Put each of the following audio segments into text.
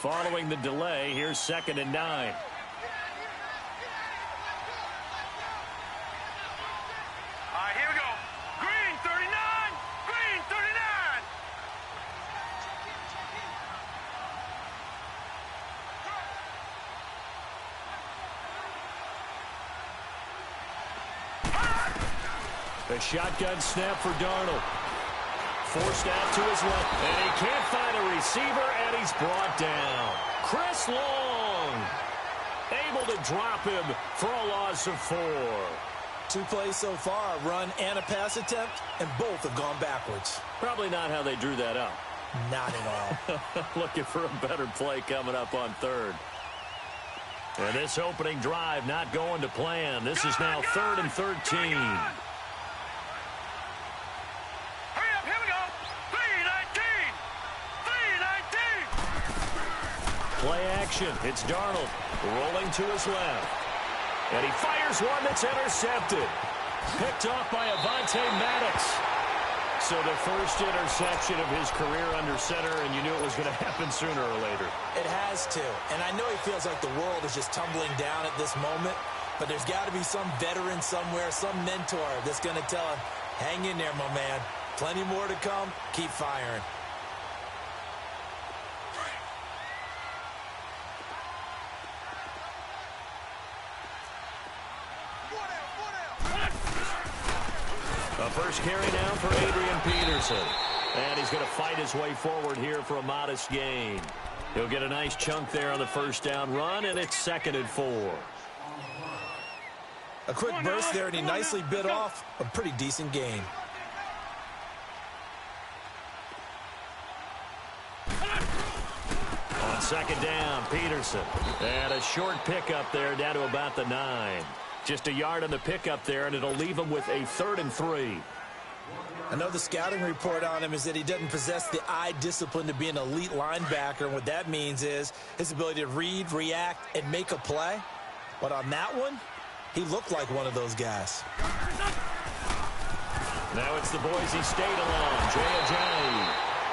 Following the delay, here's 2nd and 9. Here we go. Green 39. Green 39. The shotgun snap for Darnold. Forced out to his left, and he can't find a receiver, and he's brought down. Chris Long able to drop him for a loss of 4. 2 plays so far, a run and a pass attempt, and both have gone backwards. Probably not how they drew that up. Not at all. Looking for a better play coming up on 3rd. And this opening drive not going to plan. This is now 3rd and 13. Play action. It's Darnold rolling to his left. And he fires one that's intercepted. Picked off by Avonte Maddox. So the first interception of his career under center, and you knew it was going to happen sooner or later. It has to. And I know he feels like the world is just tumbling down at this moment, but there's got to be some veteran somewhere, some mentor that's going to tell him, hang in there, my man. Plenty more to come. Keep firing. A first carry now for Adrian Peterson. And he's going to fight his way forward here for a modest gain. He'll get a nice chunk there on the first down run, and it's 2nd and 4. A quick burst there, and he nicely bit off a pretty decent gain. On 2nd down, Peterson. And a short pickup there down to about the 9. Just a yard on the pickup there, and it'll leave him with a 3rd and 3. I know the scouting report on him is that he doesn't possess the eye discipline to be an elite linebacker. And what that means is his ability to read, react, and make a play. But on that one, he looked like one of those guys. Now it's the Boise State alum, Jay Ajayi.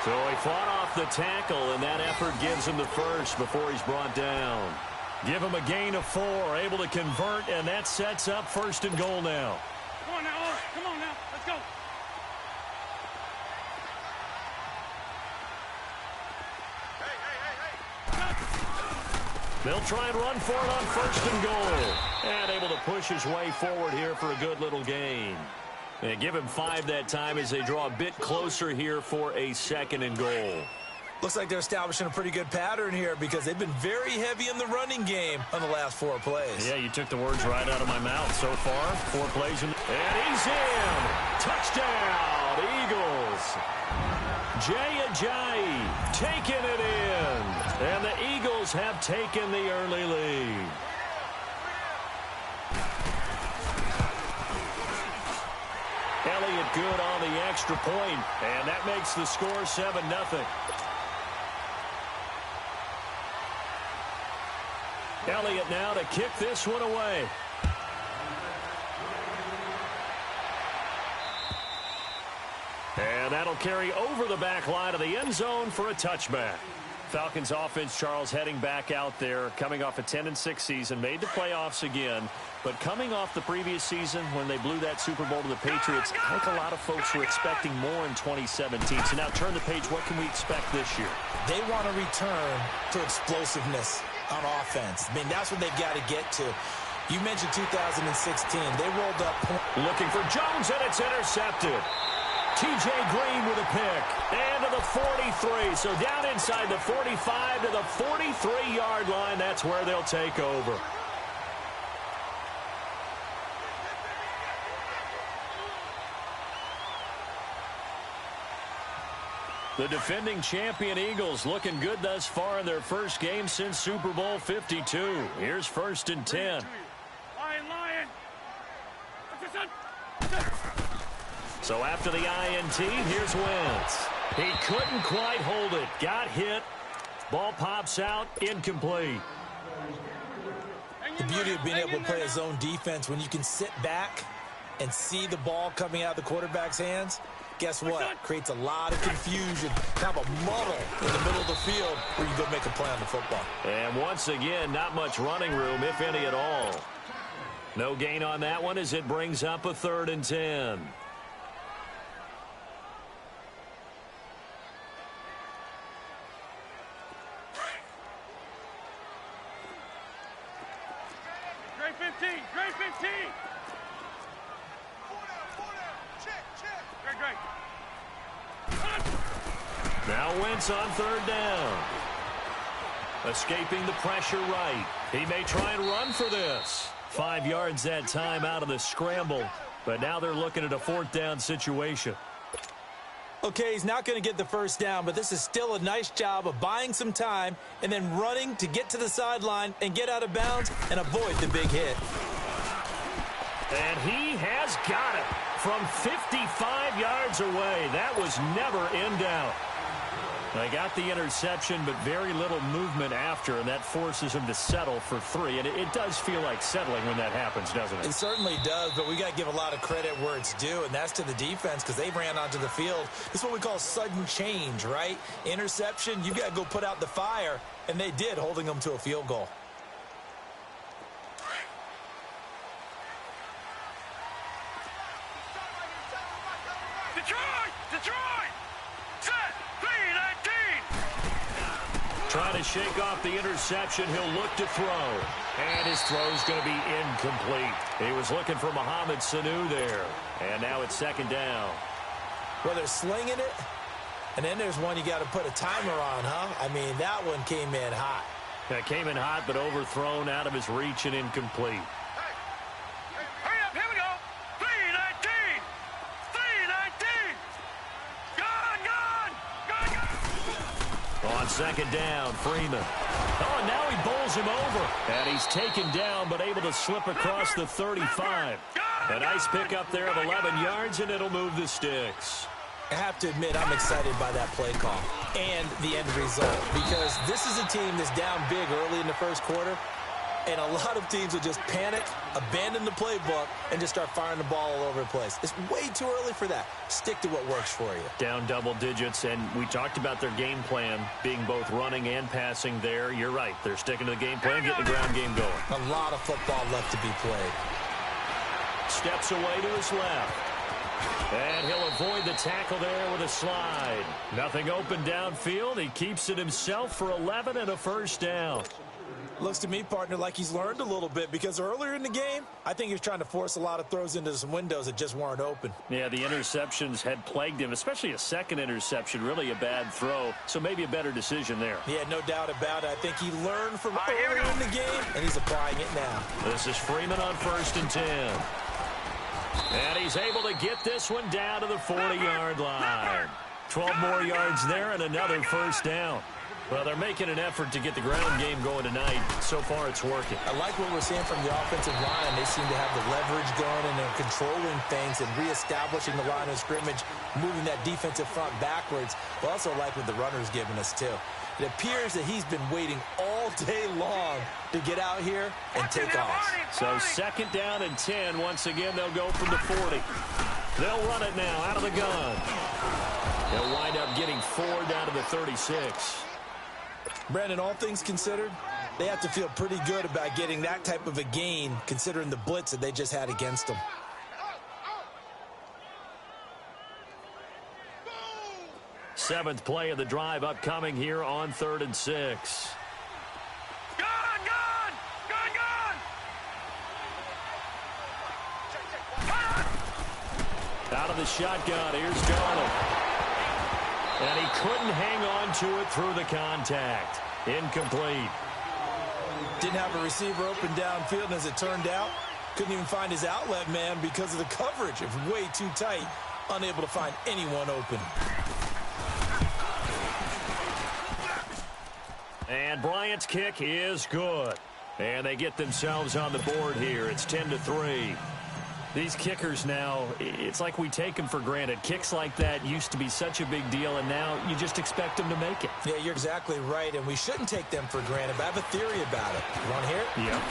So he fought off the tackle, and that effort gives him the first before he's brought down. Give him a gain of 4, able to convert, and that sets up 1st and goal now. Come on now, come on now, let's go. They'll try and run for it on 1st and goal. And able to push his way forward here for a good little gain. And give him 5 that time as they draw a bit closer here for a 2nd and goal. Looks like they're establishing a pretty good pattern here because they've been very heavy in the running game on the last 4 plays. Yeah, you took the words right out of my mouth. So far, 4 plays. And he's in. Touchdown, Eagles. Jay Ajayi taking it in. And the Eagles have taken the early lead. Elliott good on the extra point, and that makes the score 7-0. Elliott now to kick this one away. And that'll carry over the back line of the end zone for a touchback. Falcons offense, Charles, heading back out there, coming off a 10-6 season, made the playoffs again, but coming off the previous season when they blew that Super Bowl to the Patriots, I think a lot of folks were expecting more in 2017. So now turn the page, what can we expect this year? They want to return to explosiveness on offense. I mean, that's what they've got to get to. You mentioned 2016. They rolled up. Looking for Jones, and it's intercepted. T.J. Green with a pick. And to the 43. So down inside the 45 to the 43-yard line. That's where they'll take over. The defending champion Eagles looking good thus far in their first game since Super Bowl 52. Here's 1st and 10. Lion. So after the INT, here's Wentz. He couldn't quite hold it. Got hit. Ball pops out. Incomplete. The beauty of being able to play a zone defense when you can sit back and see the ball coming out of the quarterback's hands, guess what? Creates a lot of confusion, kind of a muddle in the middle of the field where you go make a play on the football. And once again, not much running room, if any at all. No gain on that one as it brings up a 3rd and 10. Grade 15, grade 15. Great. Now Wentz on 3rd down. Escaping the pressure right. He may try and run for this. 5 yards that time out of the scramble. But now they're looking at a 4th down situation. Okay, he's not going to get the 1st down, but this is still a nice job of buying some time and then running to get to the sideline and get out of bounds and avoid the big hit. And he has got it from 55 yards away. That was never in doubt. They got the interception, but very little movement after, and that forces him to settle for 3. And it does feel like settling when that happens, doesn't it? It certainly does, but we got to give a lot of credit where it's due, and that's to the defense because they ran onto the field. This is what we call sudden change, right? Interception, you got to go put out the fire, and they did, holding them to a field goal. Detroit! Set! 3-19! Trying to shake off the interception. He'll look to throw. And his throw's going to be incomplete. He was looking for Mohamed Sanu there. And now it's 2nd down. Well, they're slinging it, and then there's one you got to put a timer on, huh? I mean, that one came in hot. That came in hot, but overthrown out of his reach and incomplete. Hurry up, here we go! 3-19! 3-19! Gone! On 2nd down, Freeman. Oh, and now he bowls him over. And he's taken down, but able to slip across the 35. A nice pickup there of 11 yards, and it'll move the sticks. I have to admit, I'm excited by that play call and the end result because this is a team that's down big early in the 1st quarter, and a lot of teams will just panic, abandon the playbook, and just start firing the ball all over the place. It's way too early for that. Stick to what works for you. Down double digits, and we talked about their game plan being both running and passing there. You're right. They're sticking to the game plan, getting the ground game going. A lot of football left to be played. Steps away to his left. And he'll avoid the tackle there with a slide. Nothing open downfield. He keeps it himself for 11 and a 1st down. Looks to me, partner, like he's learned a little bit because earlier in the game, I think he was trying to force a lot of throws into some windows that just weren't open. Yeah, the interceptions had plagued him, especially a 2nd interception, really a bad throw, so maybe a better decision there. Yeah, no doubt about it. I think he learned from earlier in the game, and he's applying it now. This is Freeman on 1st and 10. And he's able to get this one down to the 40-yard line. 12 more yards there and another 1st down. Well, they're making an effort to get the ground game going tonight. So far, it's working. I like what we're seeing from the offensive line. They seem to have the leverage going, and they're controlling things and reestablishing the line of scrimmage, moving that defensive front backwards. But also like what the runner's giving us, too. It appears that he's been waiting all day long to get out here and take off. So 2nd down and 10. Once again, they'll go from the 40. They'll run it now out of the gun. They'll wind up getting 4 down to the 36. Brandon, all things considered, they have to feel pretty good about getting that type of a gain considering the blitz that they just had against them. Seventh play of the drive upcoming here on 3rd and 6. Gone! Out of the shotgun, here's Garland. And he couldn't hang on to it through the contact. Incomplete. Didn't have a receiver open downfield, and as it turned out, couldn't even find his outlet man because of the coverage. It was way too tight. Unable to find anyone open. And Bryant's kick is good. And they get themselves on the board here. It's 10-3. These kickers now, it's like we take them for granted. Kicks like that used to be such a big deal, and now you just expect them to make it. Yeah, you're exactly right, and we shouldn't take them for granted, but I have a theory about it. You want to hear it? Yeah.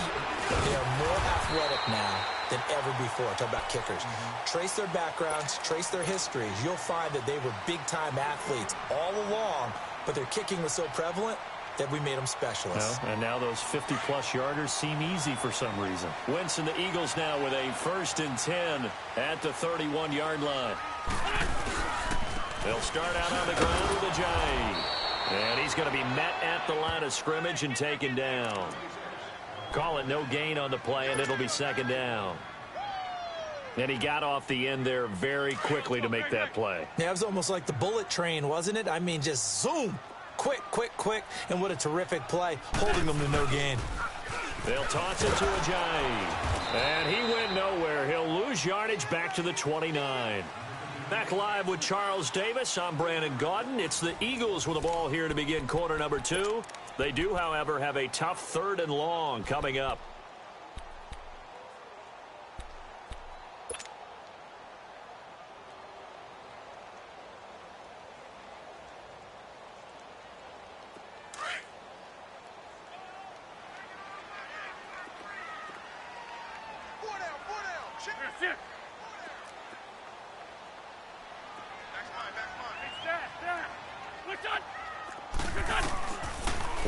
They are more athletic now than ever before. Talk about kickers. Trace their backgrounds, trace their histories. You'll find that they were big-time athletes all along, but their kicking was so prevalent that we made them specialists. Well, and now those 50-plus yarders seem easy for some reason. Wentz and the Eagles now with a 1st and 10 at the 31-yard line. They'll start out on the ground with a J. And he's going to be met at the line of scrimmage and taken down. Call it no gain on the play, and it'll be 2nd down. And he got off the end there very quickly to make that play. Yeah, it was almost like the bullet train, wasn't it? I mean, just zoom. Quick, quick, quick, and what a terrific play, holding them to no gain. They'll toss it to Ajayi. And he went nowhere. He'll lose yardage back to the 29. Back live with Charles Davis. I'm Brandon Gaudin. It's the Eagles with the ball here to begin quarter number 2. They do, however, have a tough 3rd and long coming up.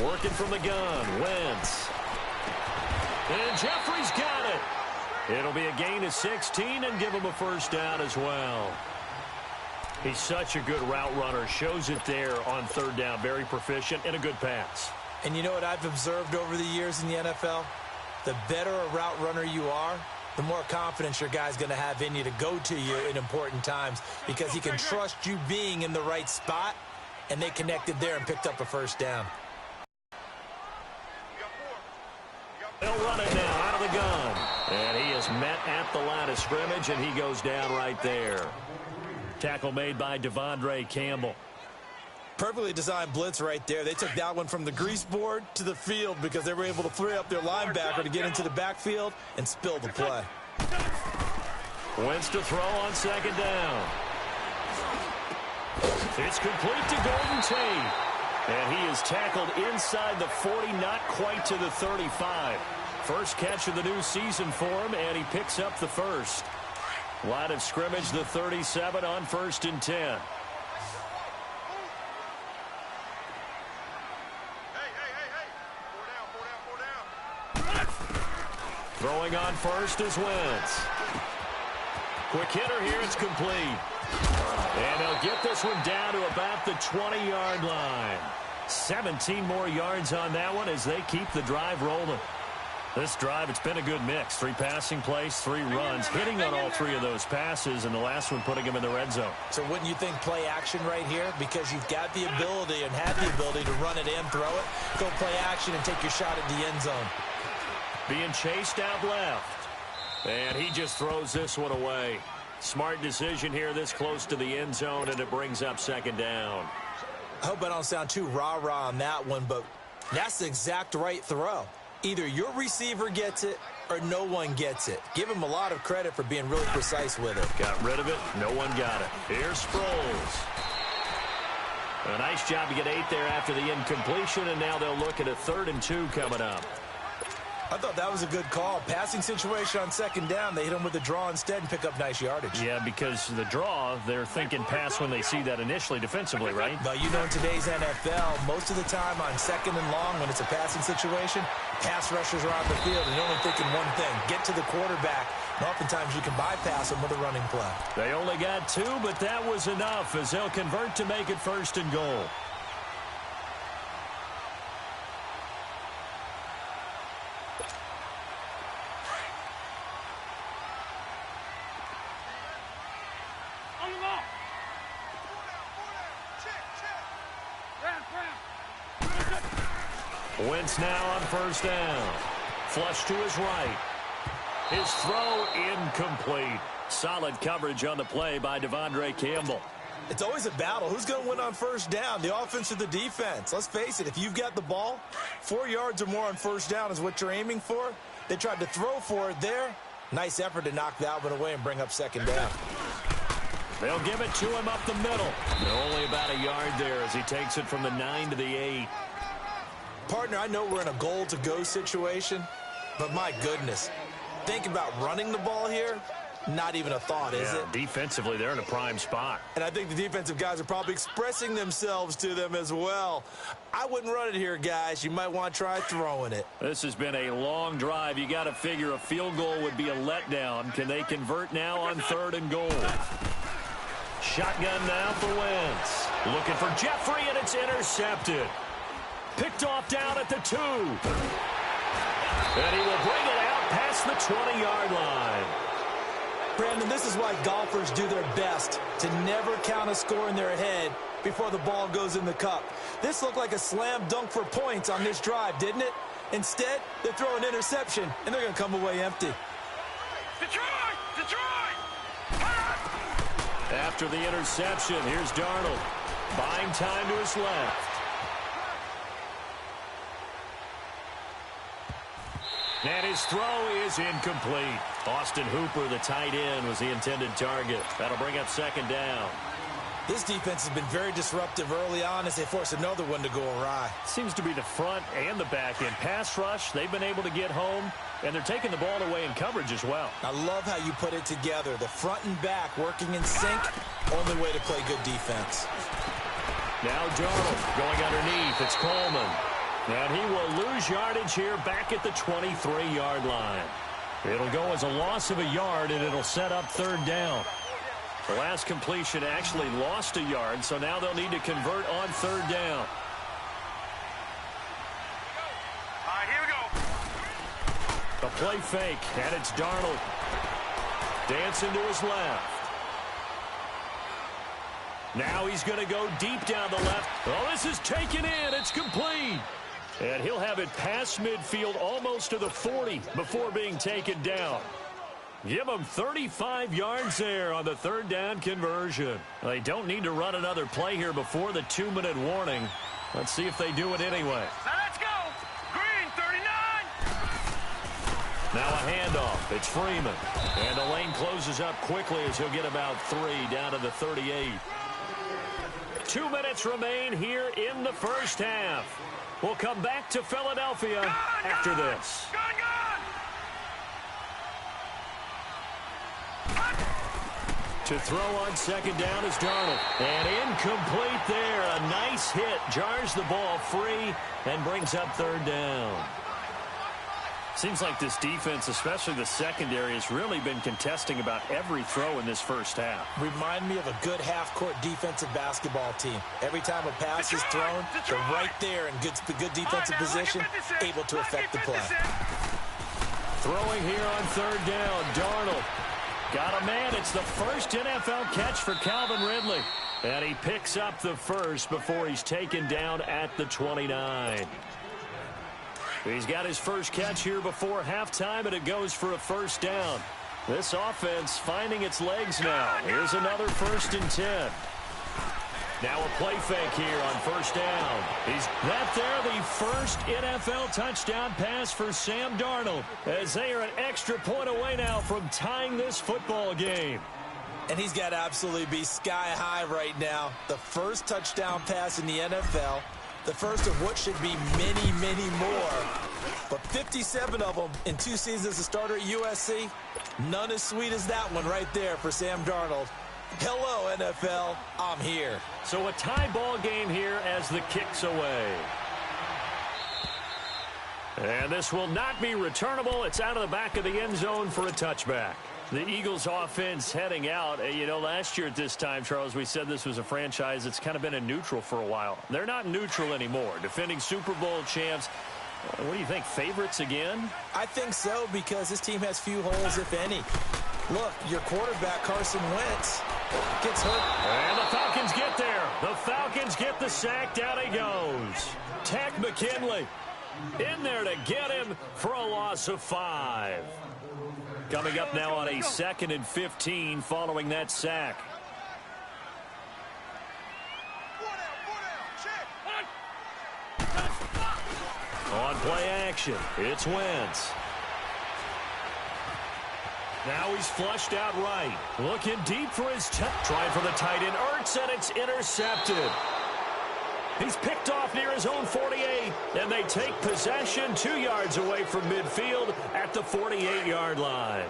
Working from the gun, Wentz. And Jeffrey's got it. It'll be a gain of 16 and give him a 1st down as well. He's such a good route runner. Shows it there on 3rd down. Very proficient and a good pass. And you know what I've observed over the years in the NFL? The better a route runner you are, the more confidence your guy's going to have in you to go to you in important times because he can trust you being in the right spot, and they connected there and picked up a 1st down. They'll run it now out of the gun. And he is met at the line of scrimmage, and he goes down right there. Tackle made by Devondre Campbell. Perfectly designed blitz right there. They took that one from the grease board to the field because they were able to free up their linebacker to get into the backfield and spill the play. Wentz to throw on 2nd down. It's complete to Golden Tate. And he is tackled inside the 40, not quite to the 35. First catch of the new season for him, and he picks up the 1st. Line of scrimmage, the 37 on 1st and 10. Throwing on 1st is Wentz. Quick hitter here, it's complete. And they'll get this one down to about the 20-yard line. 17 more yards on that one as they keep the drive rolling. This drive, it's been a good mix. 3 passing plays, 3 runs, hitting on all 3 of those passes, and the last one putting him in the red zone. So wouldn't you think play action right here? Because you've got the ability and have the ability to run it in, throw it, go play action, and take your shot at the end zone. Being chased out left. And he just throws this one away. Smart decision here this close to the end zone, and it brings up 2nd down. I hope I don't sound too rah-rah on that one, but that's the exact right throw. Either your receiver gets it or no one gets it. Give him a lot of credit for being really precise with it. Got rid of it. No one got it. Here's Sproles. A nice job to get 8 there after the incompletion, and now they'll look at a 3rd and 2 coming up. I thought that was a good call. Passing situation on 2nd down. They hit him with a draw instead and pick up nice yardage. Yeah, because the draw, they're thinking pass when they see that initially defensively, right? But you know in today's NFL, most of the time on 2nd and long when it's a passing situation, pass rushers are on the field and they're only thinking one thing, get to the quarterback. And oftentimes you can bypass them with a running play. They only got 2, but that was enough as they'll convert to make it 1st and goal. Wentz now on 1st down. Flush to his right. His throw incomplete. Solid coverage on the play by Devondre Campbell. It's always a battle. Who's going to win on 1st down, the offense or the defense? Let's face it, if you've got the ball, 4 yards or more on 1st down is what you're aiming for. They tried to throw for it there, Nice effort to knock that one away and bring up second down. They'll give it to him up the middle. They're only about a yard there as he takes it from the 9 to the 8. Partner, I know we're in a goal-to-go situation, but my goodness, think about running the ball here. Not even a thought, is it? Defensively, they're in a prime spot. And I think the defensive guys are probably expressing themselves to them as well. I wouldn't run it here, guys. You might want to try throwing it. This has been a long drive. You got to figure a field goal would be a letdown. Can they convert now on 3rd and goal? Shotgun now for Wentz. Looking for Jeffrey, and it's intercepted. Picked off down at the 2. And he will bring it out past the 20-yard line. Brandon, this is why golfers do their best to never count a score in their head before the ball goes in the cup. This looked like a slam dunk for points on this drive, didn't it? Instead, they throw an interception, and they're going to come away empty. Detroit! Detroit! After the interception, here's Darnold. Buying time to his left. And his throw is incomplete. Austin Hooper, the tight end, was the intended target. That'll bring up second down. This defense has been very disruptive early on as they force another one to go awry. Seems to be the front and the back end. Pass rush, they've been able to get home, and they're taking the ball away in coverage as well. I love how you put it together. The front and back working in sync, only way to play good defense. Now Darnold going underneath. It's Coleman. And he will lose yardage here back at the 23-yard line. It'll go as a loss of a yard, and it'll set up 3rd down. The last completion actually lost a yard, so now they'll need to convert on 3rd down. All right, here we go. A play fake, and it's Darnold. Dancing to his left. Now he's going to go deep down the left. Oh, this is taken in. It's complete. And he'll have it past midfield almost to the 40 before being taken down. Give them 35 yards there on the 3rd down conversion. They don't need to run another play here before the 2-minute warning. Let's see if they do it anyway. Now let's go. Green, 39. Now a handoff. It's Freeman. And the lane closes up quickly as he'll get about 3 down to the 38. 2 minutes remain here in the first half. We'll come back to Philadelphia after this. To throw on second down is Darnold. And incomplete there. A nice hit. Jars the ball free and brings up 3rd down. Seems like this defense, especially the secondary, has really been contesting about every throw in this first half. Remind me of a good half-court defensive basketball team. Every time a pass is thrown, they're right there in good defensive position, able to affect the play. Throwing here on 3rd down, Darnold. Got a man. It's the first NFL catch for Calvin Ridley. And he picks up the first before he's taken down at the 29. He's got his first catch here before halftime, and it goes for a 1st down. This offense finding its legs now. Here's another 1st and 10. Now a play fake here on 1st down. He's that there, the first NFL touchdown pass for Sam Darnold, as they are an extra point away now from tying this football game. And he's got to absolutely be sky high right now. The first touchdown pass in the NFL. The first of what should be many, many more. But 57 of them in 2 seasons as a starter at USC. None as sweet as that one right there for Sam Darnold. Hello, NFL. I'm here. So a tie ball game here as the kick's away. And this will not be returnable. It's out of the back of the end zone for a touchback. The Eagles offense heading out. You know, last year at this time, Charles, we said this was a franchise that's kind of been in neutral for a while. They're not neutral anymore. Defending Super Bowl champs. What do you think, favorites again? I think so, because this team has few holes, if any. Look, your quarterback, Carson Wentz, gets hurt. And the Falcons get there. The Falcons get the sack. Down he goes. Takk McKinley in there to get him for a loss of 5. Coming up now on a 2nd and 15 following that sack. On play action, it's Wentz. Now he's flushed out right. Looking deep for his trying for the tight end. Ertz, and it's intercepted. He's picked off near his own 48, and they take possession 2 yards away from midfield at the 48-yard line.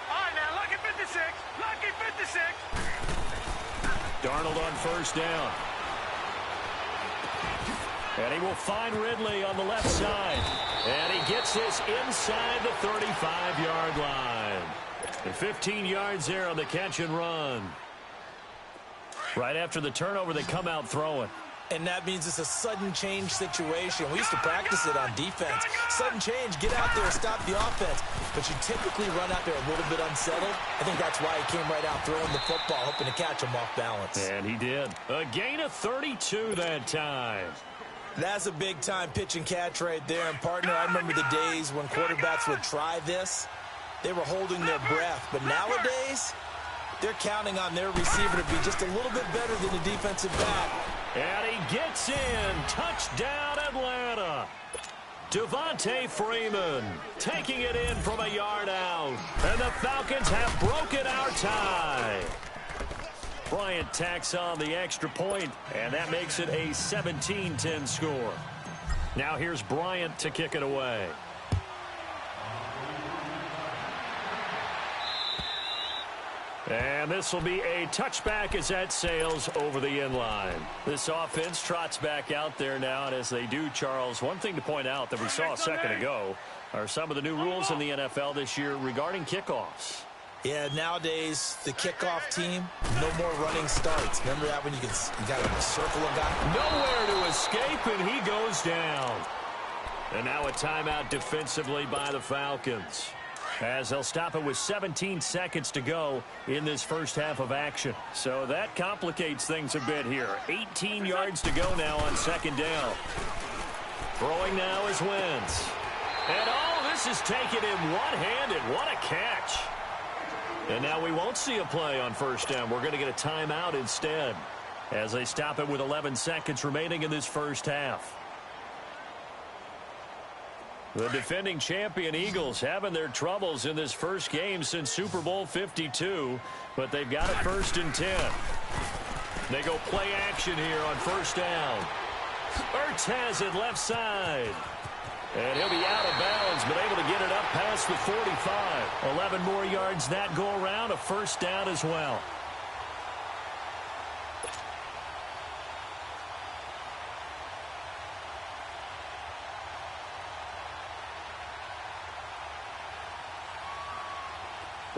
All right, now, lucky 56. Lucky 56. Darnold on first down. And he will find Ridley on the left side. And he gets this inside the 35-yard line. And 15 yards there on the catch and run. Right after the turnover, they come out throwing. And that means it's a sudden change situation. We used to practice it on defense. Sudden change, get out there, stop the offense. But you typically run out there a little bit unsettled. I think that's why he came right out throwing the football, hoping to catch him off balance. And he did. A gain of 32 that time. That's a big-time pitch and catch right there. And, partner, I remember the days when quarterbacks would try this. They were holding their breath. But nowadays, they're counting on their receiver to be just a little bit better than the defensive back. And he gets in. Touchdown, Atlanta. Devontae Freeman taking it in from a yard out. And the Falcons have broken our tie. Bryant tacks on the extra point, and that makes it a 17-10 score. Now here's Bryant to kick it away. And this will be a touchback as that sails over the end line. This offense trots back out there now, and as they do, Charles, one thing to point out that we saw a second ago are some of the new rules in the NFL this year regarding kickoffs. Yeah, nowadays, the kickoff team, no more running starts. Remember that when you got to circle a guy? Nowhere to escape, and he goes down. And now a timeout defensively by the Falcons, as they'll stop it with 17 seconds to go in this first half of action. So that complicates things a bit here. 18 yards to go now on second down. Throwing now is Wentz. And this is taken in one-handed. What a catch. And now we won't see a play on first down. We're going to get a timeout instead as they stop it with 11 seconds remaining in this first half. The defending champion Eagles having their troubles in this first game since Super Bowl 52, but they've got it 1st and 10. They go play action here on first down. Ertz has it left side. And he'll be out of bounds, but able to get it up past the 45. 11 more yards that go around, a first down as well.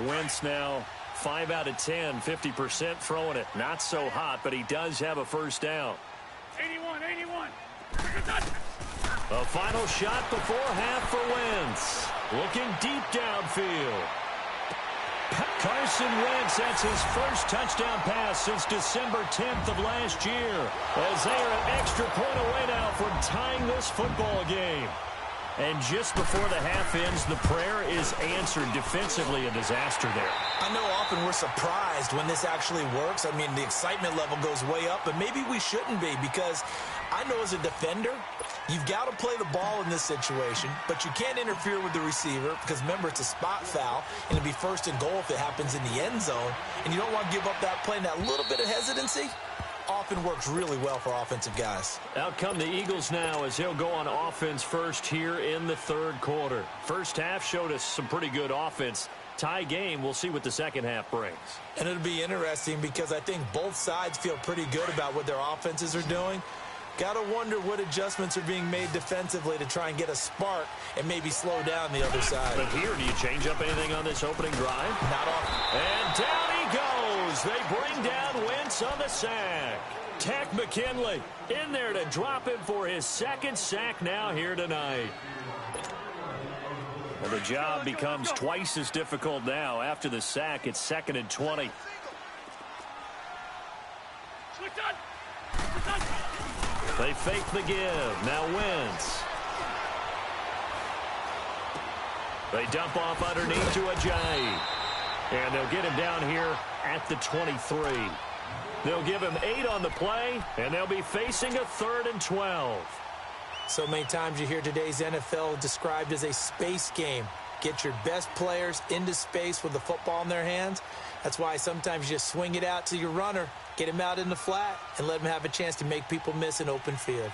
Wentz now 5 out of 10, 50% throwing it. Not so hot, but he does have a first down. 81. A final shot before half for Wentz. Looking deep downfield. Carson Wentz, that's his first touchdown pass since December 10th of last year, as they are an extra point away now from tying this football game. And just before the half ends, the prayer is answered. Defensively, a disaster there. I know often we're surprised when this actually works. I mean, the excitement level goes way up, but maybe we shouldn't be, because I know as a defender, you've got to play the ball in this situation, but you can't interfere with the receiver because, remember, it's a spot foul, and it'll be 1st and goal if it happens in the end zone, and you don't want to give up that play. And that little bit of hesitancy often works really well for offensive guys. Out come the Eagles now as he'll go on offense first here in the third quarter. First half showed us some pretty good offense. Tie game, we'll see what the second half brings. And it'll be interesting because I think both sides feel pretty good about what their offenses are doing. Got to wonder what adjustments are being made defensively to try and get a spark and maybe slow down the other side. But here, do you change up anything on this opening drive? Not often. And down he goes. They bring down Wentz on the sack. Tech McKinley in there to drop him for his second sack now here tonight. Well, the job becomes twice as difficult now. After the sack, it's 2nd and 20. They fake the give. Now Wentz. They dump off underneath to Ajayi. And they'll get him down here at the 23. They'll give him 8 on the play, and they'll be facing a 3rd and 12. So many times you hear today's NFL described as a space game. Get your best players into space with the football in their hands. That's why sometimes you just swing it out to your runner, get him out in the flat, and let him have a chance to make people miss an open field.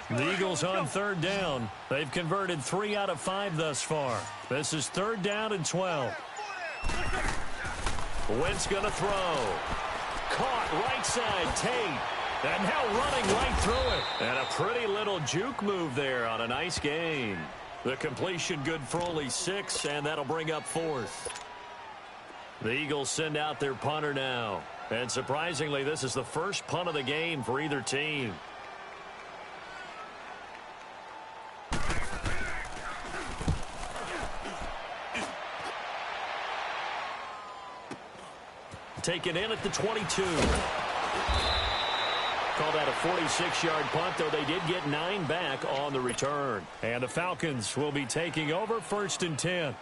The Eagles on third down. They've converted 3 out of 5 thus far. This is 3rd down and 12. Wentz going to throw. Caught right side, Tate. And now running right through it. And a pretty little juke move there on a nice gain. The completion good for only 6, and that'll bring up 4th. The Eagles send out their punter now. And surprisingly, this is the first punt of the game for either team. Taken in at the 22. Call that a 46-yard punt, though they did get 9 back on the return. And the Falcons will be taking over 1st and 10.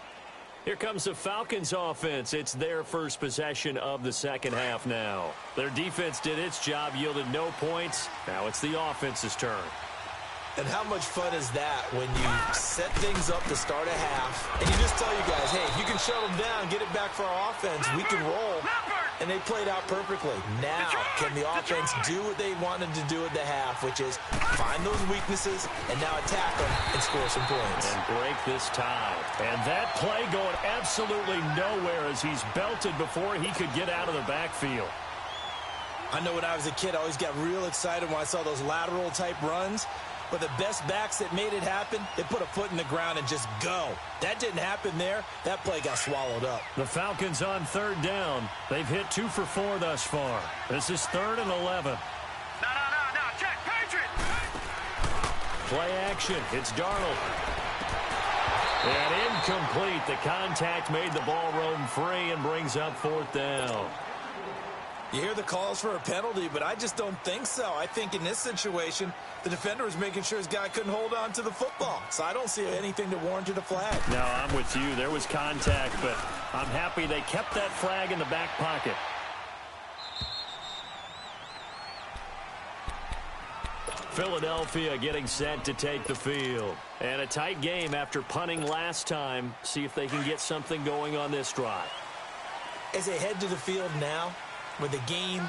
Here comes the Falcons offense. It's their first possession of the second half now. Their defense did its job, yielded no points. Now it's the offense's turn. And how much fun is that when you set things up to start a half, and you just tell you guys, hey, if you can shut them down, get it back for our offense, we can roll. And they played out perfectly. Now, can the offense do what they wanted to do at the half, which is find those weaknesses and now attack them and score some points. And break this tie. And that play going absolutely nowhere as he's belted before he could get out of the backfield. I know when I was a kid, I always got real excited when I saw those lateral-type runs. But the best backs that made it happen, they put a foot in the ground and just go. That didn't happen there. That play got swallowed up. The Falcons on 3rd down. They've hit 2 for 4 thus far. This is 3rd and 11. No, check, Patriot! Play action. It's Darnold. And incomplete. The contact made the ball roam free and brings up 4th down. You hear the calls for a penalty, but I just don't think so. I think in this situation, the defender was making sure his guy couldn't hold on to the football. So I don't see anything that warranted a flag. No, I'm with you. There was contact, but I'm happy they kept that flag in the back pocket. Philadelphia getting set to take the field. And a tight game after punting last time. See if they can get something going on this drive. As they head to the field now, with the game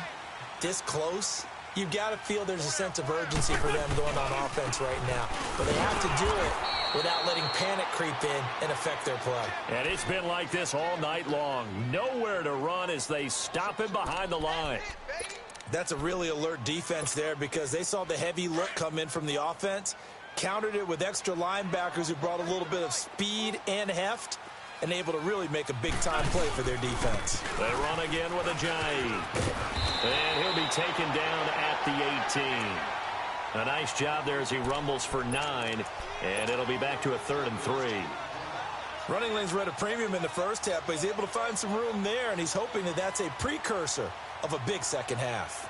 this close, you've got to feel there's a sense of urgency for them going on offense right now. But they have to do it without letting panic creep in and affect their play. And it's been like this all night long. Nowhere to run as they stop him behind the line. That's a really alert defense there because they saw the heavy look come in from the offense, countered it with extra linebackers who brought a little bit of speed and heft, and able to really make a big-time play for their defense. They run again with Ajayi. And he'll be taken down at the 18. A nice job there as he rumbles for 9, and it'll be back to a 3rd and 3. Running lanes were at a premium in the first half, but he's able to find some room there, and he's hoping that that's a precursor of a big second half.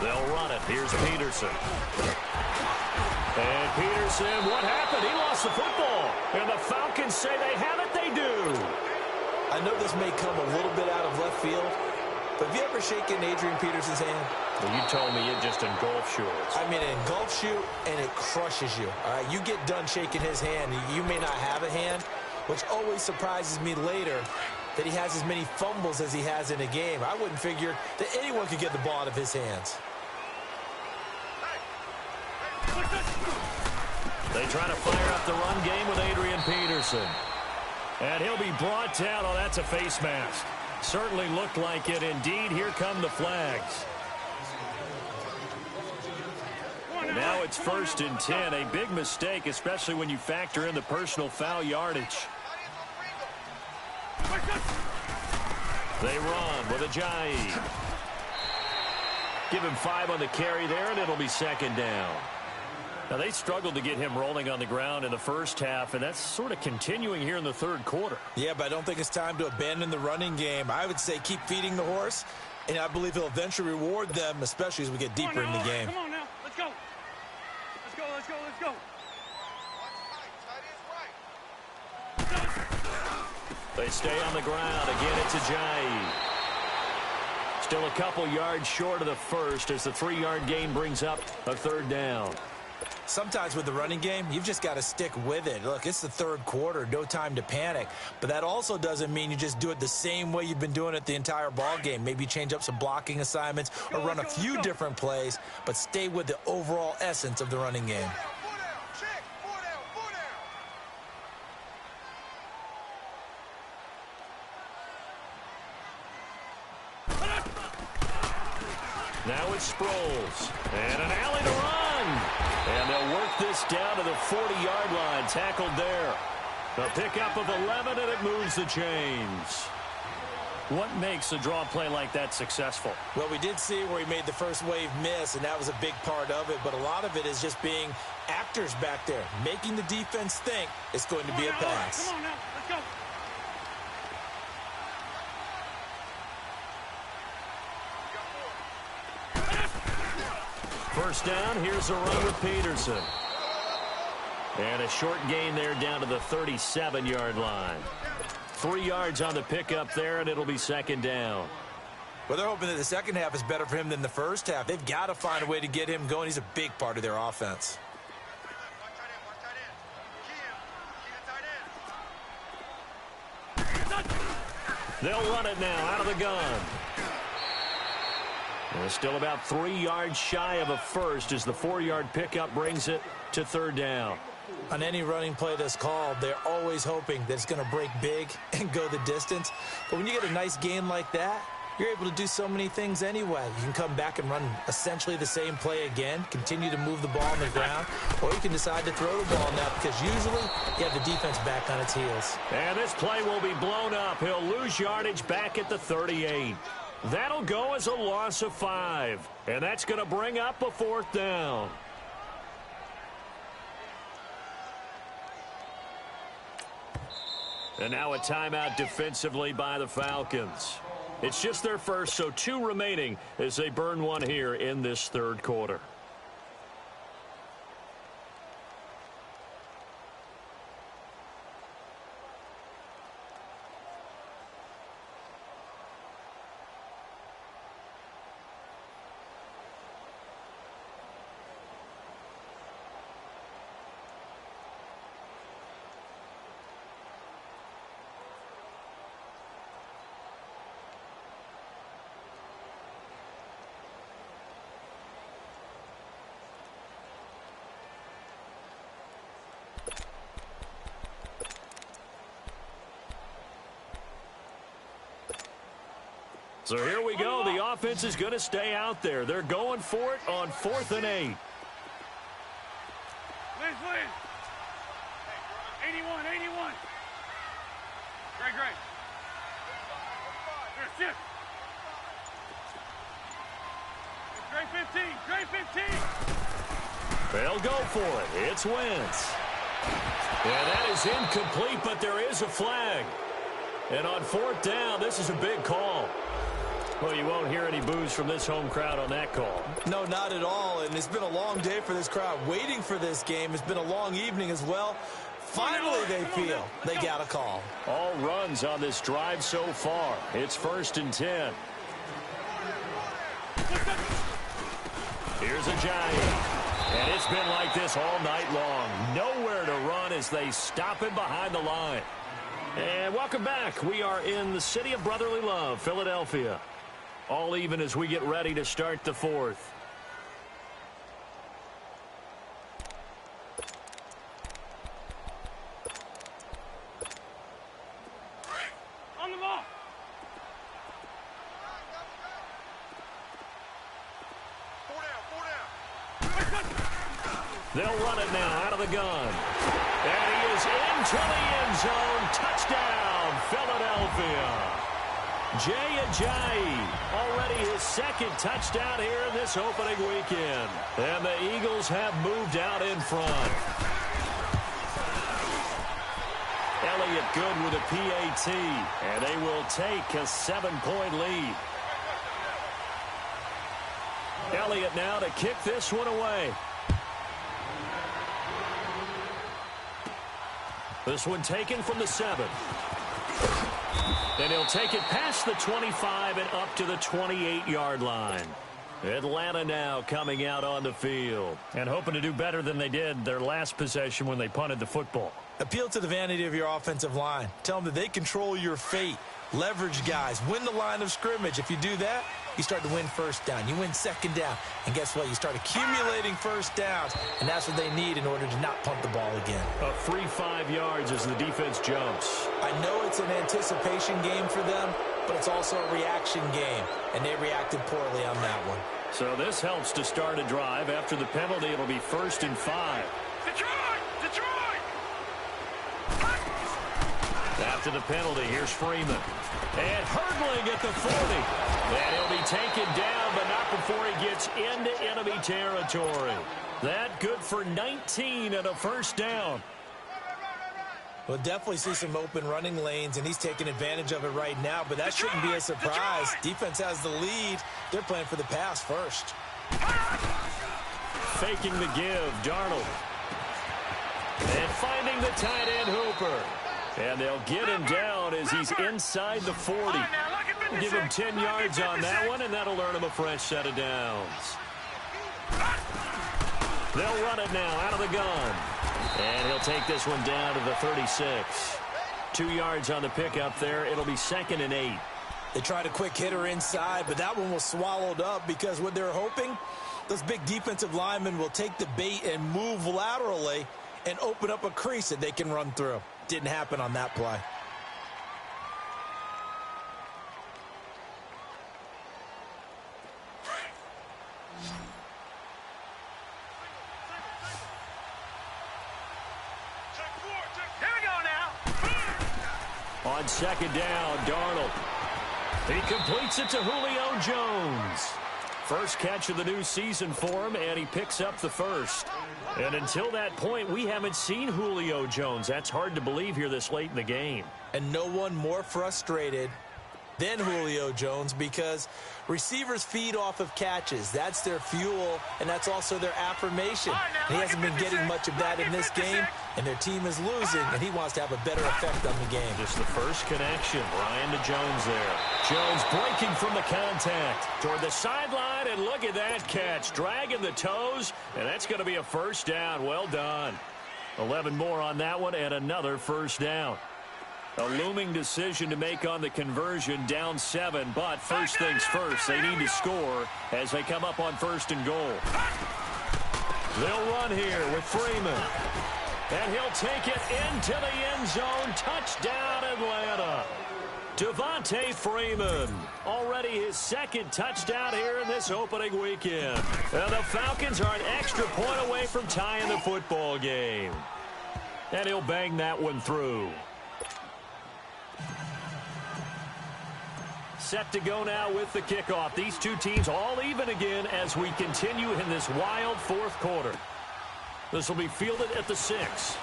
They'll run it. Here's Peterson. And Peterson, what happened? He lost the football. And the Falcons say they have it. They do. I know this may come a little bit out of left field, but have you ever shaken Adrian Peterson's hand? Well, you told me it just engulfs yours. I mean, it engulfs you, and it crushes you. All right, you get done shaking his hand, you may not have a hand, which always surprises me later that he has as many fumbles as he has in a game. I wouldn't figure that anyone could get the ball out of his hands. They try to fire up the run game with Adrian Peterson. And he'll be brought down. Oh, that's a face mask. Certainly looked like it. Indeed, here come the flags. And now it's 1st and 10. A big mistake, especially when you factor in the personal foul yardage. They run with Ajayi. Give him 5 on the carry there, and it'll be 2nd down. Now, they struggled to get him rolling on the ground in the first half, and that's sort of continuing here in the third quarter. Yeah, but I don't think it's time to abandon the running game. I would say keep feeding the horse, and I believe he'll eventually reward them, especially as we get deeper in the game. Come on now. Let's go. Let's go, let's go, let's go. They stay on the ground. Again, it's Ajayi. Still a couple yards short of the first as the 3-yard gain brings up a third down. Sometimes with the running game, you've just got to stick with it. Look, it's the third quarter, no time to panic. But that also doesn't mean you just do it the same way you've been doing it the entire ball game. Maybe change up some blocking assignments or run a few different plays, but stay with the overall essence of the running game. Now it's Sproles. And an alley to run. And they'll work this down to the 40-yard line. Tackled there. A pickup of 11, and it moves the chains. What makes a draw play like that successful? Well, we did see where he made the first wave miss, and that was a big part of it. But a lot of it is just being actors back there, making the defense think it's going to be a pass. Come on now. Let's go. First down, here's a run with Peterson. And a short gain there down to the 37-yard line. 3 yards on the pickup there, and it'll be second down. Well, they're hoping that the second half is better for him than the first half. They've got to find a way to get him going. He's a big part of their offense. They'll run it now out of the gun. And still about 3 yards shy of a first as the 4-yard pickup brings it to third down. On any running play that's called, they're always hoping that it's going to break big and go the distance. But when you get a nice gain like that, you're able to do so many things anyway. You can come back and run essentially the same play again, continue to move the ball on the ground, or you can decide to throw the ball now because usually you have the defense back on its heels. And this play will be blown up. He'll lose yardage back at the 38. That'll go as a loss of 5. And that's going to bring up a fourth down. And now a timeout defensively by the Falcons. It's just their first, so 2 remaining as they burn one here in this third quarter. So here we go. The offense is going to stay out there. They're going for it on 4th and 8. Liz. 81. Great. Here, shift. Great 15. They'll go for it. It's Wentz. Yeah, that is incomplete, but there is a flag. And on 4th down, this is a big call. Well, you won't hear any boos from this home crowd on that call. No, not at all. And it's been a long day for this crowd waiting for this game. It's been a long evening as well. Finally, they feel they got a call. All runs on this drive so far. It's 1st and 10. Here's Ajayi. And it's been like this all night long. Nowhere to run as they stop him behind the line. And welcome back. We are in the city of brotherly love, Philadelphia. All even as we get ready to start the fourth. On the ball. They'll run it now out of the gun. And he is into the end zone. Touchdown, Philadelphia. Jay Ajayi, already his second touchdown here in this opening weekend. And the Eagles have moved out in front. Elliott good with a PAT, and they will take a 7-point lead. Elliott now to kick this one away. This one taken from the 7. And he'll take it past the 25 and up to the 28-yard line. Atlanta now coming out on the field and hoping to do better than they did their last possession when they punted the football. Appeal to the vanity of your offensive line. Tell them that they control your fate. Leverage guys. Win the line of scrimmage. If you do that, you start to win first down. You win second down. And guess what? You start accumulating first downs. And that's what they need in order to not punt the ball again. A free 5 yards as the defense jumps. I know it's an anticipation game for them, but it's also a reaction game. And they reacted poorly on that one. So this helps to start a drive. After the penalty, it'll be 1st and 5. Detroit! Detroit! After the penalty, here's Freeman. And hurdling at the 40. And he'll be taken down, but not before he gets into enemy territory. That good for 19 and a first down. We'll definitely see some open running lanes, and he's taking advantage of it right now, but that shouldn't be a surprise. Defense has the lead. They're playing for the pass first. Faking the give, Darnold. And finding the tight end, Hooper. And they'll get him down as he's inside the 40. Give him 10 yards on that one, and that'll earn him a fresh set of downs. They'll run it now out of the gun. And he'll take this one down to the 36. 2 yards on the pickup there. It'll be 2nd and 8. They tried a quick hitter inside, but that one was swallowed up because what they're hoping, those big defensive linemen will take the bait and move laterally and open up a crease that they can run through. Didn't happen on that play. On 2nd down, Darnold. He completes it to Julio Jones. First catch of the new season for him, and he picks up the first. And until that point, we haven't seen Julio Jones. That's hard to believe here this late in the game. And no one more frustrated than Julio Jones because receivers feed off of catches. That's their fuel, and that's also their affirmation. And he hasn't been getting much of that in this game, and their team is losing, and he wants to have a better effect on the game. Just the first connection. Ryan to Jones there. Jones breaking from the contact toward the sideline, and look at that catch. Dragging the toes, and that's going to be a first down. Well done. 11 more on that one, and another first down. A looming decision to make on the conversion, down 7, but first things first, they need to score as they come up on 1st and goal. They'll run here with Freeman. And he'll take it into the end zone. Touchdown, Atlanta. Devontae Freeman, already his 2nd touchdown here in this opening weekend. And the Falcons are an extra point away from tying the football game. And he'll bang that one through. Set to go now with the kickoff. These two teams all even again as we continue in this wild 4th quarter. This will be fielded at the 6.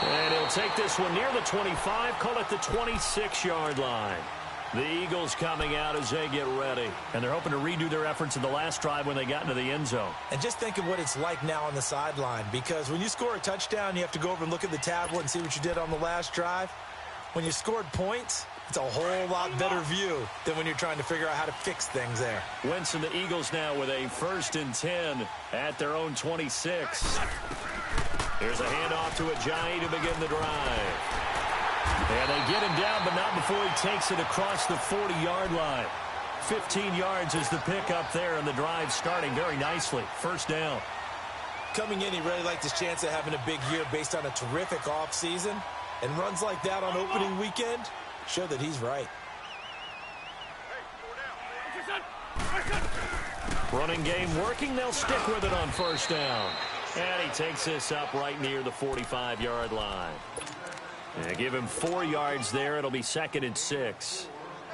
And he'll take this one near the 25, call it the 26-yard line. The Eagles coming out as they get ready. And they're hoping to redo their efforts in the last drive when they got into the end zone. And just think of what it's like now on the sideline, because when you score a touchdown, you have to go over and look at the tablet and see what you did on the last drive. When you scored points, it's a whole lot better view than when you're trying to figure out how to fix things there. Wentz and the Eagles now with a 1st and 10 at their own 26. Here's a handoff to Ajayi to begin the drive. And they get him down, but not before he takes it across the 40-yard line. 15 yards is the pickup there, and the drive starting very nicely. First down. Coming in, he really liked his chance of having a big year based on a terrific offseason. And runs like that on opening weekend show that he's right. Running game working. They'll stick with it on first down. And he takes this up right near the 45-yard line. And give him 4 yards there. It'll be 2nd and 6.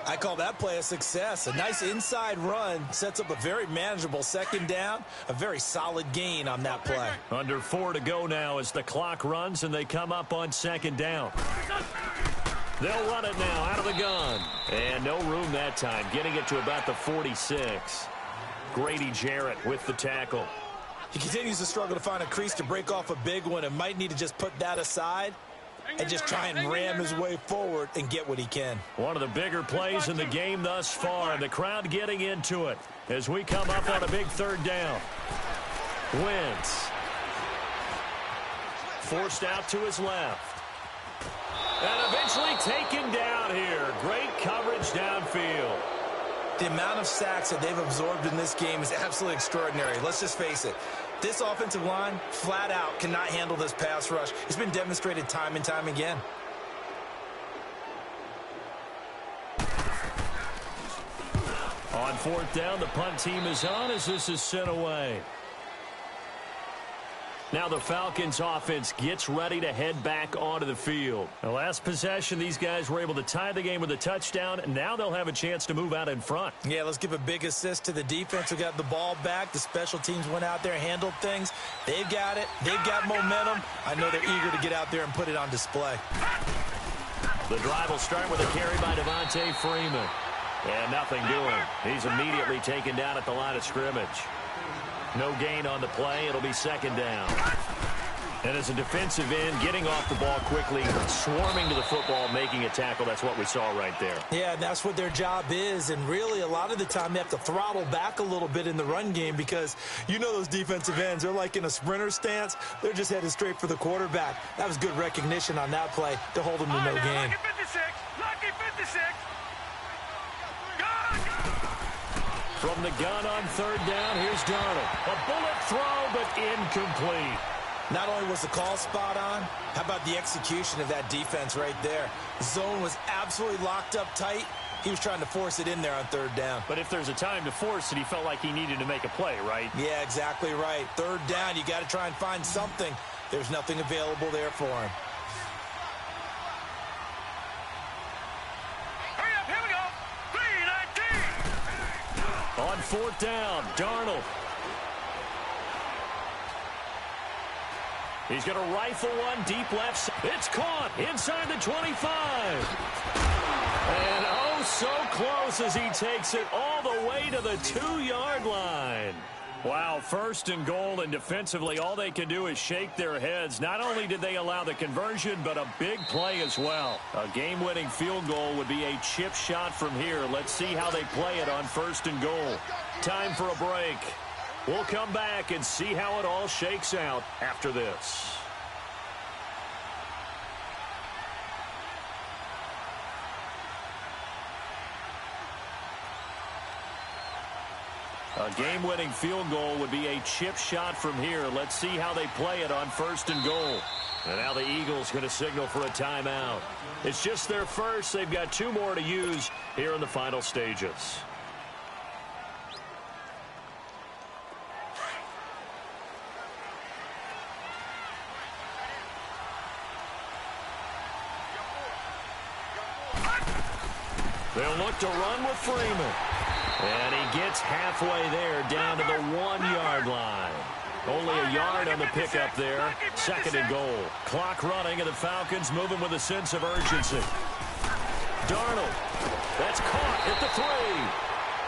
I call that play a success. A nice inside run sets up a very manageable 2nd down. A very solid gain on that play. Under 4 to go now as the clock runs and they come up on 2nd down. They'll run it now out of the gun. And no room that time, getting it to about the 46. Grady Jarrett with the tackle. He continues to struggle to find a crease to break off a big one and might need to just put that aside and just try and ram his way forward and get what he can. One of the bigger plays in the game thus far, and the crowd getting into it as we come up on a big 3rd down. Wentz forced out to his left. And eventually taken down here. Great coverage downfield. The amount of sacks that they've absorbed in this game is absolutely extraordinary. Let's just face it. This offensive line, flat out, cannot handle this pass rush. It's been demonstrated time and time again. On 4th down, the punt team is on as this is sent away. Now the Falcons offense gets ready to head back onto the field. The last possession, these guys were able to tie the game with a touchdown, and now they'll have a chance to move out in front. Yeah, let's give a big assist to the defense who got the ball back. The special teams went out there, handled things. They've got it. They've got momentum. I know they're eager to get out there and put it on display. The drive will start with a carry by Devontae Freeman. And nothing doing. He's immediately taken down at the line of scrimmage. No gain on the play. It'll be 2nd down. And as a defensive end, getting off the ball quickly, swarming to the football, making a tackle. That's what we saw right there. Yeah, and that's what their job is. And really, a lot of the time, they have to throttle back a little bit in the run game because you know those defensive ends, they're like in a sprinter stance. They're just headed straight for the quarterback. That was good recognition on that play to hold them to no gain. Lucky 56. Lucky 56. From the gun on 3rd down, here's Darnold. A bullet throw, but incomplete. Not only was the call spot on, how about the execution of that defense right there? The zone was absolutely locked up tight. He was trying to force it in there on 3rd down. But if there's a time to force it, he felt like he needed to make a play, right? Yeah, exactly right. 3rd down, you got to try and find something. There's nothing available there for him. Hurry up, here we go. 3-19. On 4th down, Darnold. He's going to rifle one deep left. It's caught inside the 25. And oh, so close as he takes it all the way to the 2-yard line. Wow, 1st and goal, and defensively all they can do is shake their heads. Not only did they allow the conversion, but a big play as well. A game-winning field goal would be a chip shot from here. Let's see how they play it on 1st and goal. Time for a break. We'll come back and see how it all shakes out after this. A game-winning field goal would be a chip shot from here. Let's see how they play it on 1st and goal. And now the Eagles going to signal for a timeout. It's just their first. They've got 2 more to use here in the final stages. They'll look to run with Freeman. And he gets halfway there, down to the 1-yard line. Only a yard on the pickup there. 2nd and goal. Clock running, and the Falcons moving with a sense of urgency. Darnold. That's caught at the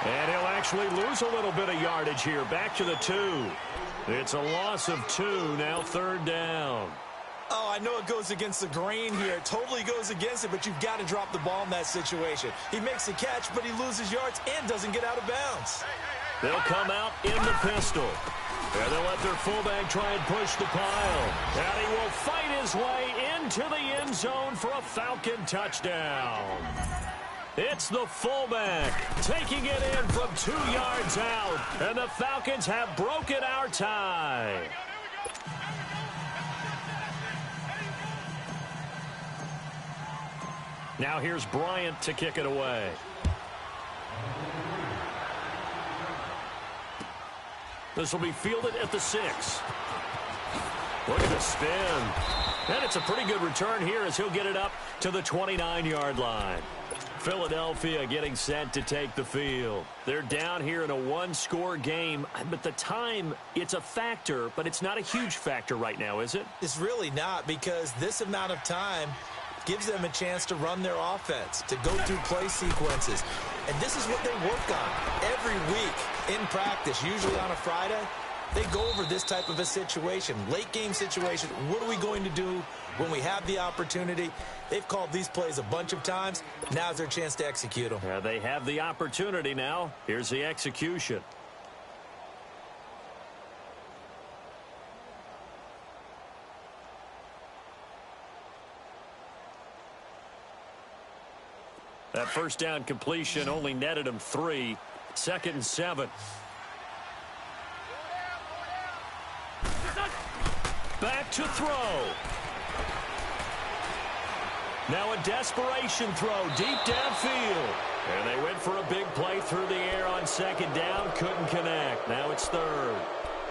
3. And he'll actually lose a little bit of yardage here. Back to the 2. It's a loss of 2, now 3rd down. Oh, I know it goes against the grain here. It totally goes against it, but you've got to drop the ball in that situation. He makes the catch, but he loses yards and doesn't get out of bounds. They'll come out in the pistol. And they'll let their fullback try and push the pile. And he will fight his way into the end zone for a Falcon touchdown. It's the fullback taking it in from 2 yards out. And the Falcons have broken our tie. Now here's Bryant to kick it away. This will be fielded at the 6. Look at the spin. And it's a pretty good return here as he'll get it up to the 29-yard line. Philadelphia getting set to take the field. They're down here in a one-score game, but the time, it's a factor, but it's not a huge factor right now, is it? It's really not, because this amount of time gives them a chance to run their offense, to go through play sequences. And this is what they work on every week in practice, usually on a Friday. They go over this type of a situation, late game situation. What are we going to do when we have the opportunity? They've called these plays a bunch of times. Now's their chance to execute them. Yeah, they have the opportunity now. Here's the execution. That first down completion only netted him 3. 2nd and 7. Back to throw. Now a desperation throw deep downfield. And they went for a big play through the air on 2nd down. Couldn't connect. Now it's 3rd.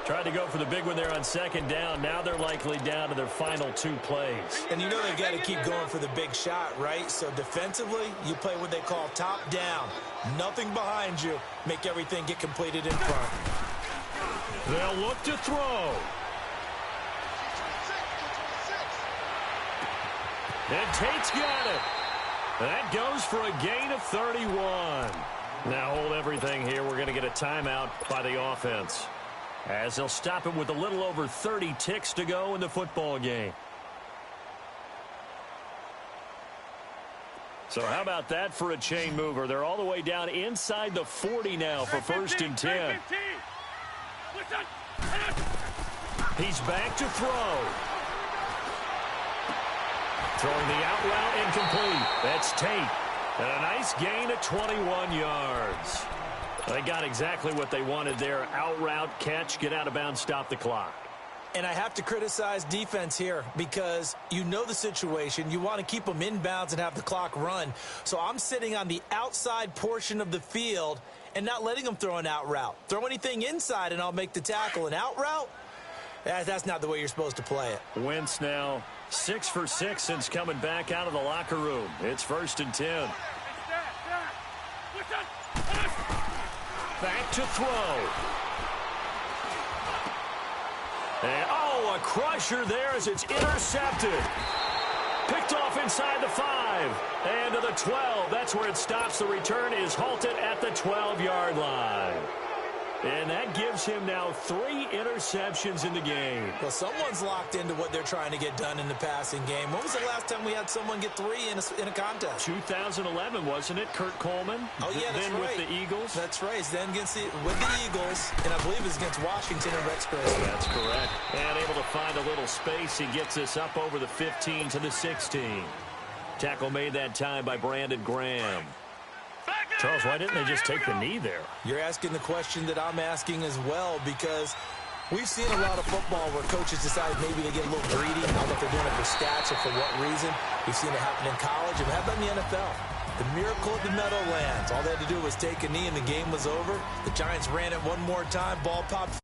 Tried to go for the big one there on 2nd down. Now they're likely down to their final 2 plays. And you know they've got to keep going for the big shot, right? So defensively, you play what they call top down. Nothing behind you. Make everything get completed in front. They'll look to throw. And Tate's got it. That goes for a gain of 31. Now hold everything here. We're going to get a timeout by the offense, as they'll stop it with a little over 30 ticks to go in the football game. So how about that for a chain mover? They're all the way down inside the 40 now for 1st and 10. He's back to throw. Throwing the out route incomplete. That's Tate. And a nice gain of 21 yards. They got exactly what they wanted there. Out route, catch, get out of bounds, stop the clock. And I have to criticize defense here, because you know the situation. You want to keep them inbounds and have the clock run. So I'm sitting on the outside portion of the field and not letting them throw an out route. Throw anything inside and I'll make the tackle. An out route? That's not the way you're supposed to play it. Wentz now 6 for 6 since coming back out of the locker room. It's 1st and 10. Back to throw. And, a crusher there as it's intercepted. Picked off inside the 5. And to the 12. That's where it stops. The return is halted at the 12-yard line. And that gives him now 3 interceptions in the game. Well, someone's locked into what they're trying to get done in the passing game. When was the last time we had someone get 3 in a contest? 2011, wasn't it? Kurt Coleman. Oh, yeah, that's then right. With the Eagles. That's right. Then with the Eagles, and I believe it's against Washington and Rex Grossman. That's correct. And able to find a little space. He gets us up over the 15 to the 16. Tackle made that time by Brandon Graham. Charles, why didn't they just take the knee there? You're asking the question that I'm asking as well, because we've seen a lot of football where coaches decide maybe they get a little greedy. I don't know if they're doing it for stats or for what reason. We've seen it happen in college, and how about in the NFL? The miracle of the Meadowlands. All they had to do was take a knee, and the game was over. The Giants ran it one more time. Ball popped